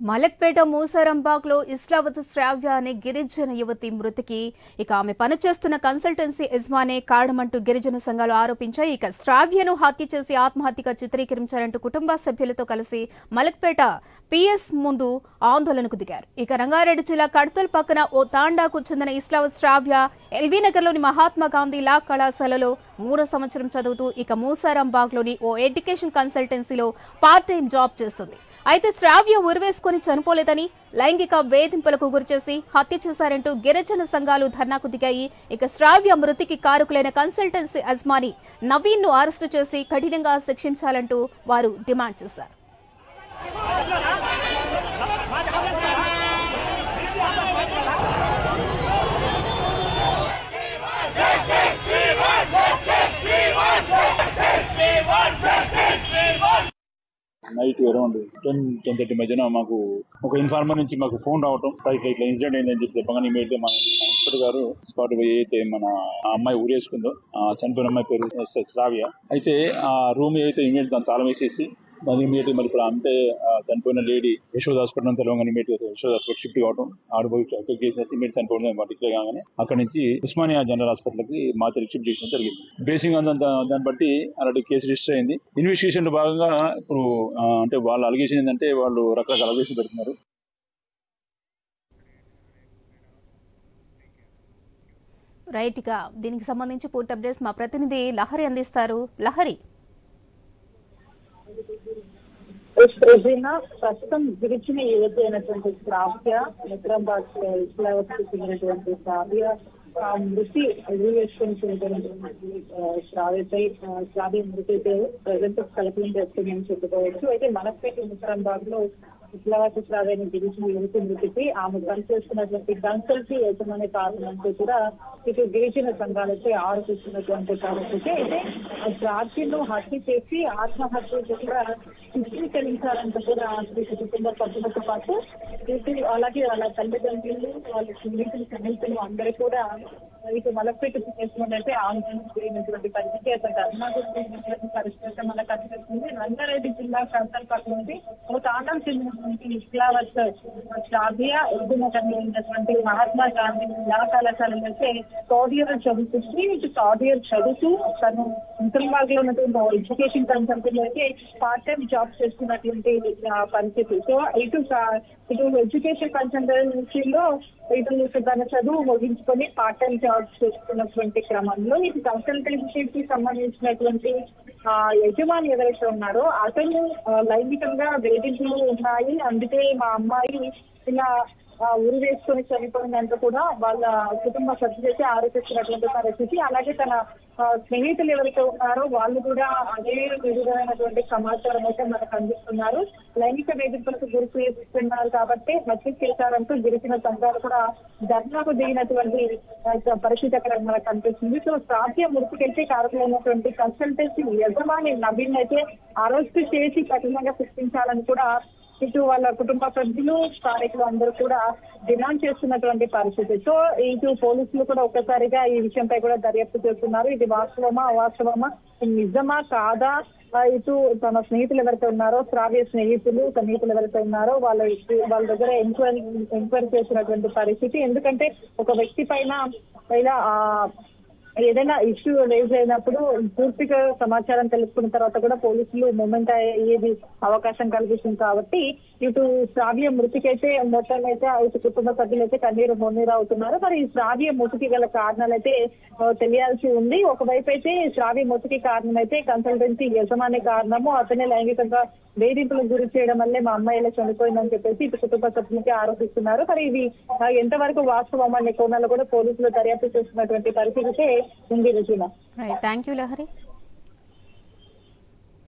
మలక్పేట మూసారంబాగ్లో ఇస్లావత్ శ్రావ్య అనే గిరిజన యువతి మృతికి ఆమె పనిచేస్తున్న కన్సల్టెన్సీ యజమానే కారణమంటూ గిరిజన సంఘాలు ఆరోపించాయి. శ్రావ్యను హత్య చేసి ఆత్మహత్యగా చిత్రీకరించారంటూ కుటుంబ సభ్యులతో కలిసి మలక్పేట పిఎస్ ముందు ఆందోళనకు దిగారు. రంగారెడ్డి జిల్లా కడ్తల్ పక్కన ఓ తాండాకు చెందిన ఇస్లావత్ శ్రావ్య ఎల్బీ నగర్లోని మహాత్మా గాంధీ లా కళాశాలలో 3వ సంవత్సరం చదువుతూ మూసారంబాగ్లోని ఓ ఎడ్యుకేషన్ కన్సల్టెన్సీలో పార్ట్ టైం జాబ్ చేస్తుంది. అయితే శ్రావ్య ఉరివేసుకుని చనిపోలేదని, లైంగిక వేధింపులకు గురిచేసి హత్య చేశారంటూ గిరిజన సంఘాలు ధర్నాకు దిగాయి. శ్రావ్య మృతికి కారకులైన కన్సల్టెన్సీ యజమాని నవీన్ ను అరెస్టు చేసి కఠినంగా శిక్షించాలంటూ వారు డిమాండ్ చేశారు. నైట్ అరౌండ్ 10-10:30 మధ్యన మాకు ఒక ఇన్ఫార్మర్ నుంచి మాకు ఫోన్ రావటం, సైట్ ఇట్లా ఇన్సిడెంట్ అయిందని చెప్పి చెప్పగానే ఇమీడియట్ మా ఇన్స్పెక్టర్ గారు స్పాట్ పోయి అయితే మన అమ్మాయి ఊరేసుకుందో చనిపోయిన అమ్మాయి పేరు శ్రావ్య అయితే ఆ రూమ్ అయితే ఇమీడియట్ దాన్ని తాళం వేసేసి దాని ఇమీడియట్ మరి ఇప్పుడు అంటే చనిపోయిన లేడీ యశోద హాస్పిటల్ తెలవగానే ఇమీడియట్ యశోద హాస్పిటల్ షిఫ్ట్ కావడం, ఆడిపోయి చెక్ చేసినట్టు ఇమీడియట్ చనిపోవడం డిక్లేర్ కాగానే అక్కడ నుంచి ఉస్మానియా జనరల్ హాస్పిటల్ కి మాచరి షిఫ్ట్ చేయడం జరిగింది. బేసింగ్ దాన్ని బట్టి అలాంటి కేసు రిజిస్టర్ అయింది. ఇన్వెస్టిగేషన్ లో భాగంగా ఇప్పుడు అంటే వాళ్ళ అలిగేషన్ ఏంటంటే వాళ్ళు రకరకాల అలిగేషన్ పెడుతున్నారు. రైట్ గా దీనికి సంబంధించి పూర్తి అప్డేట్స్ మా ప్రతినిధి లహరి అందిస్తారు. లహరి, ప్రస్తుతం గిరిజన యువతి అయినటువంటి శ్రావ్య నిద్రాబాద్ ఇస్లావత్కి చెందినటువంటి శ్రావ్య మృతి ఎదురువేసుకుని శ్రావ్య మృతి అయితే ప్రజెంట్ కలెక్టింగ్ చేస్తుందని చెప్పుకోవచ్చు. అయితే మలక్పేట నిద్రాబాద్ లో ఇస్లావత్ శ్రావ్యని గిరిజన యువతి మృతికి ఆమె పనిచేస్తున్నటువంటి కన్సల్టీ యజమాని కారణంతో కూడా ఇటు గిరిజన సంఘాలతో ఆరోపిస్తున్నటువంటి పరిస్థితి. అయితే శ్రావ్యను హత్య చేసి ఆత్మహత్య కూడా చిత్రీకరించాలంటూ కూడా కుటుంబ సభ్యులతో పాటు అలాగే వాళ్ళ తల్లిదండ్రులు, వాళ్ళ స్నేహితులు అందరూ కూడా ఇటు మలక్పేట చేసుకున్నట్టే ఆందోళనటువంటి పరిస్థితి. అసలు ధర్నాకు పరిస్థితి మనకు కనిపిస్తుంది. రంగారెడ్డి జిల్లా కడతల్ పక్క నుండి ఒక తాండాకు చెందినటువంటి ఇస్లావత్ శ్రావ్య ఉన్నటువంటి మహాత్మా గాంధీ లా కళాశాలలో అయితే థర్డ్ ఇయర్ చదువుతుంది. ఇటు థర్డ్ ఇయర్ చదువుతూ తను ముసల్మాగ్ లో ఉన్నటువంటి ఎడ్యుకేషన్ కన్సల్టెంట్ అయితే పార్ట్ టైం జాబ్ చేస్తున్నటువంటి పరిస్థితి. సో ఇటు ఎడ్యుకేషన్ కన్సల్టెన్సీలో ఇటు తన చదువు ముగించుకొని పార్ట్ టైం జాబ్ చేస్తున్నటువంటి క్రమంలో ఇది కన్సల్టెన్సీకి సంబంధించినటువంటి యజమాని ఎవరైతే ఉన్నారో అతను లైంగికంగా వేధింపులు ఉన్నాయి, అందుకే మా అమ్మాయి ఇలా ఉరి వేసుకొని చనిపోయిందంటూ కూడా వాళ్ళ కుటుంబ సభ్యులైతే ఆరోపిస్తున్నటువంటి పరిస్థితి. అలాగే తన స్నేహితులు ఎవరైతే ఉన్నారో వాళ్ళు కూడా అదే విధమైనటువంటి సమాచారం అయితే మనకు అందిస్తున్నారు. లైంగిక వేధింపులకు గురి చేస్తున్నారు కాబట్టి హత్య చేశారంటూ గిరిజన సంఘాలు కూడా ధర్నాకు దిగినటువంటి పరిస్థితి అక్కడ మనకు కనిపిస్తుంది. సో శ్రావ్య మృతికైతే కారకులైనటువంటి కన్సల్టెన్సీ యజమాని నవీన్ అయితే అరెస్టు చేసి కఠినంగా శిక్షించాలని కూడా ఇటు వాళ్ళ కుటుంబ సభ్యులు, స్థానికులు అందరూ కూడా డిమాండ్ చేస్తున్నటువంటి పరిస్థితి. సో ఇటు పోలీసులు కూడా ఒక్కసారిగా ఈ విషయంపై కూడా దర్యాప్తు చేస్తున్నారు. ఇది వాస్తవమా అవాస్తవమా, నిజమా కాదా, ఇటు తన స్నేహితులు ఎవరైతే ఉన్నారో శ్రావ్య సన్నిహితులు ఎవరైతే ఉన్నారో వాళ్ళ దగ్గర ఎంక్వైరీ చేసినటువంటి పరిస్థితి. ఎందుకంటే ఒక వ్యక్తి పైన ఇలా ఏదైనా ఇష్యూ రేజ్ అయినప్పుడు పూర్తిగా సమాచారం తెలుసుకున్న తర్వాత కూడా పోలీసులు మూమెంట్ అయ్యేది అవకాశం కల్పిస్తుంది. కాబట్టి ఇటు శ్రావ్య మృతికైతే మొత్తం అయితే ఇటు కుటుంబ సభ్యులు అయితే కన్నీరు మొన్నీరు అవుతున్నారు. మరి ఈ శ్రావ్య మృతికి గల కారణాలు అయితే తెలియాల్సి ఉంది. ఒకవైపు అయితే శ్రావ్య మృతికి కారణం అయితే కన్సల్టెన్సీ యజమాని కారణము, అతనే లైంగికంగా వేధింపులకు గురి చేయడం వల్లే మా అమ్మాయి ఇలా చనిపోయిందని చెప్పేసి ఇటు కుటుంబ సభ్యులకి ఆరోపిస్తున్నారు. మరి ఇది ఎంతవరకు వాస్తవం అనే కోణాలు కూడా పోలీసులు దర్యాప్తు చేస్తున్నటువంటి పరిస్థితి ఉంది. Thank you Lahari.